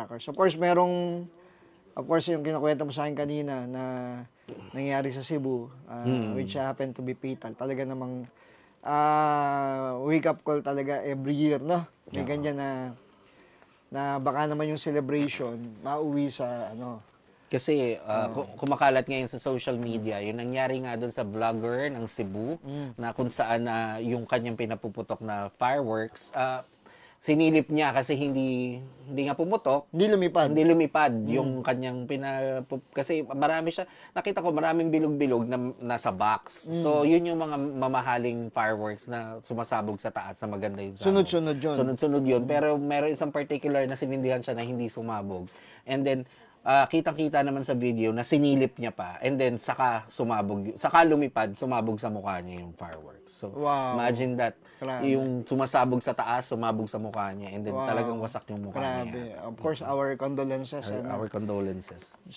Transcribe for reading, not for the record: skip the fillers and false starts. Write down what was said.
firecrackers. Of course, yung kinukwento mo sa akin kanina na nangyari sa Cebu, which happened to be fatal. Talaga namang wake up call talaga every year, no? May ganyan na baka naman yung celebration mauwi sa Kasi kumakalat ngayon sa social media, yung nangyari nga doon sa vlogger ng Cebu, na kung saan yung kanyang pinapuputok na fireworks, sinilip niya kasi hindi nga pumutok. Hindi lumipad yung kanyang kasi marami siya. Nakita ko maraming bilog-bilog na nasa box. So yun yung mga mamahaling fireworks na sumasabog sa taas na maganda yun. Sunod-sunod yun. Sunod-sunod yun. Pero meron isang particular na sinindihan siya na hindi sumabog. And then kitang-kita naman sa video na sinilip niya pa, and then saka lumipad, sumabog sa mukha niya yung fireworks. So, wow. Imagine that. Grabe. Yung sumasabog sa taas, sumabog sa mukha niya, and then talagang wasak yung mukha Grabe. niya. Of course, our condolences. Our condolences.